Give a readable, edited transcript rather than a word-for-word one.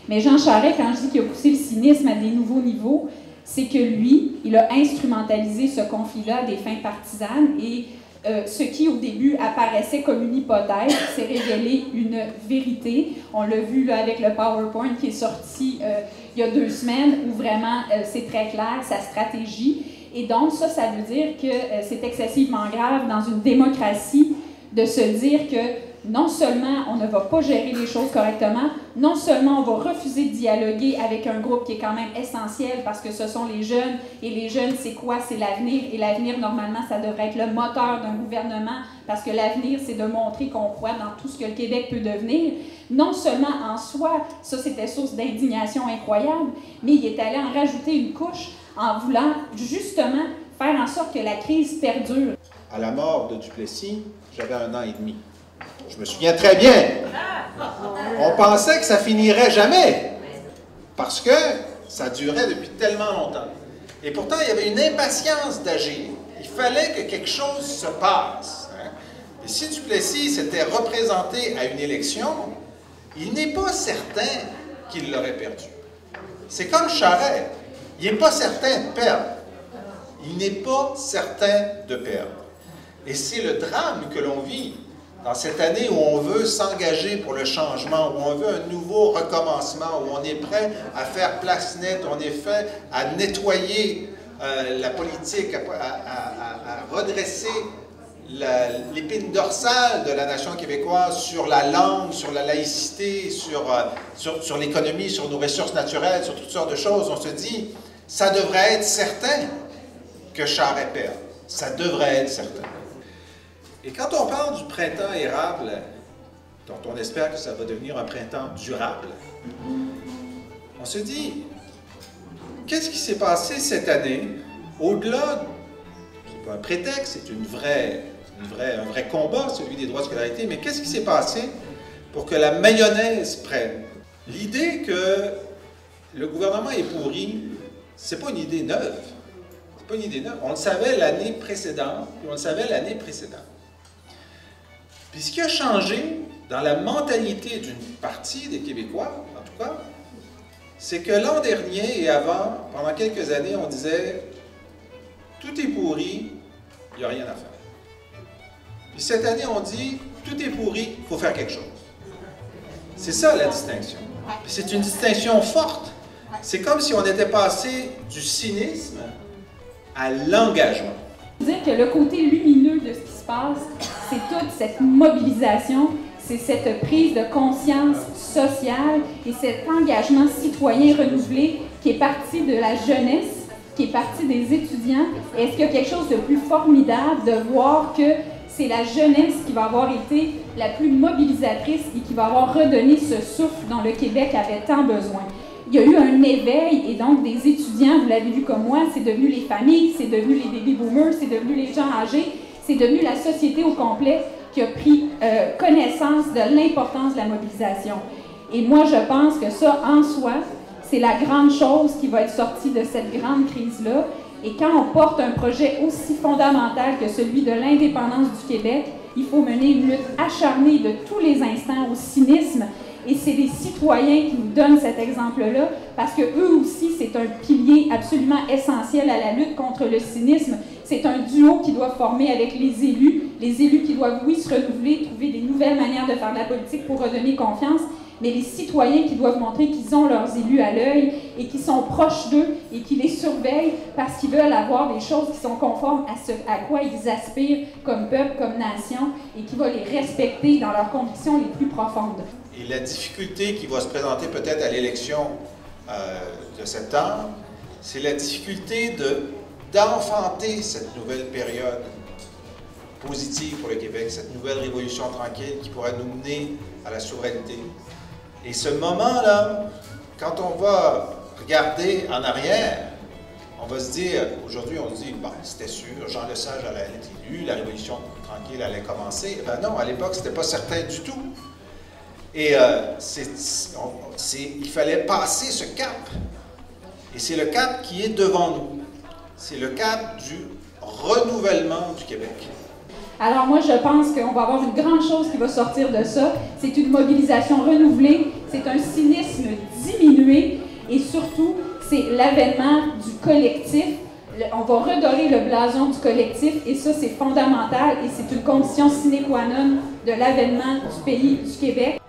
Mais Jean Charest, quand je dis qu'il a poussé le cynisme à des nouveaux niveaux, c'est que lui, il a instrumentalisé ce conflit-là à des fins partisanes et ce qui, au début, apparaissait comme une hypothèse, s'est révélé une vérité. On l'a vu là, avec le PowerPoint qui est sorti il y a 2 semaines, où vraiment c'est très clair, sa stratégie. Et donc, ça veut dire que c'est excessivement grave dans une démocratie de se dire que non seulement on ne va pas gérer les choses correctement, non seulement on va refuser de dialoguer avec un groupe qui est quand même essentiel parce que ce sont les jeunes, et les jeunes, c'est quoi? C'est l'avenir, et l'avenir, normalement, ça devrait être le moteur d'un gouvernement parce que l'avenir, c'est de montrer qu'on croit dans tout ce que le Québec peut devenir. Non seulement en soi, ça c'était source d'indignation incroyable, mais il est allé en rajouter une couche en voulant justement faire en sorte que la crise perdure. À la mort de Duplessis, j'avais 1 an et demi. Je me souviens très bien. On pensait que ça finirait jamais, parce que ça durait depuis tellement longtemps. Et pourtant, il y avait une impatience d'agir. Il fallait que quelque chose se passe. Et si Duplessis s'était représenté à une élection, il n'est pas certain qu'il l'aurait perdu. C'est comme Charest. Il n'est pas certain de perdre. Il n'est pas certain de perdre. Et c'est le drame que l'on vit dans cette année où on veut s'engager pour le changement, où on veut un nouveau recommencement, où on est prêt à faire place nette, on est prêt à nettoyer la politique, à redresser l'épine dorsale de la nation québécoise sur la langue, sur la laïcité, sur l'économie, sur nos ressources naturelles, sur toutes sortes de choses. On se dit, ça devrait être certain que Charest perd. Ça devrait être certain. Et quand on parle du printemps érable, dont on espère que ça va devenir un printemps durable, on se dit, qu'est-ce qui s'est passé cette année, au-delà, c'est pas un prétexte, c'est un vrai combat, celui des droits de scolarité, mais qu'est-ce qui s'est passé pour que la mayonnaise prenne? L'idée que le gouvernement est pourri, c'est pas une idée neuve. C'est pas une idée neuve. On le savait l'année précédente, puis on le savait l'année précédente. Puis ce qui a changé dans la mentalité d'une partie des Québécois, en tout cas, c'est que l'an dernier et avant, pendant quelques années, on disait « tout est pourri, il n'y a rien à faire ». Puis cette année, on dit « tout est pourri, il faut faire quelque chose ». C'est ça la distinction. Puis c'est une distinction forte. C'est comme si on était passé du cynisme à l'engagement. Dire que le côté lumineux de ce qui se passe, c'est toute cette mobilisation, c'est cette prise de conscience sociale et cet engagement citoyen renouvelé qui est parti de la jeunesse, qui est parti des étudiants. Et est-ce qu'il y a quelque chose de plus formidable de voir que c'est la jeunesse qui va avoir été la plus mobilisatrice et qui va avoir redonné ce souffle dont le Québec avait tant besoin? Il y a eu un éveil, et donc des étudiants, vous l'avez vu comme moi, c'est devenu les familles, c'est devenu les baby boomers, c'est devenu les gens âgés, c'est devenu la société au complet qui a pris connaissance de l'importance de la mobilisation. Et moi, je pense que ça, en soi, c'est la grande chose qui va être sortie de cette grande crise-là. Et quand on porte un projet aussi fondamental que celui de l'indépendance du Québec, il faut mener une lutte acharnée de tous les instants au cynisme. Et c'est les citoyens qui nous donnent cet exemple-là, parce que eux aussi, c'est un pilier absolument essentiel à la lutte contre le cynisme. C'est un duo qui doit former avec les élus qui doivent, oui, se renouveler, trouver des nouvelles manières de faire de la politique pour redonner confiance, mais les citoyens qui doivent montrer qu'ils ont leurs élus à l'œil et qui sont proches d'eux et qui les surveillent parce qu'ils veulent avoir des choses qui sont conformes à ce à quoi ils aspirent comme peuple, comme nation, et qui vont les respecter dans leurs convictions les plus profondes. Et la difficulté qui va se présenter peut-être à l'élection de septembre, c'est la difficulté d'enfanter cette nouvelle période positive pour le Québec, cette nouvelle révolution tranquille qui pourrait nous mener à la souveraineté. Et ce moment-là, quand on va regarder en arrière, on va se dire, aujourd'hui on se dit, bon, c'était sûr, Jean Lesage allait être élu, la révolution tranquille allait commencer. Ben non, à l'époque, c'était pas certain du tout. Et il fallait passer ce cap. Et c'est le cap qui est devant nous. C'est le cap du renouvellement du Québec. Alors moi, je pense qu'on va avoir une grande chose qui va sortir de ça. C'est une mobilisation renouvelée c'est un cynisme diminué et surtout, c'est l'avènement du collectif. On va redorer le blason du collectif et ça, c'est fondamental et c'est une condition sine qua non de l'avènement du pays du Québec.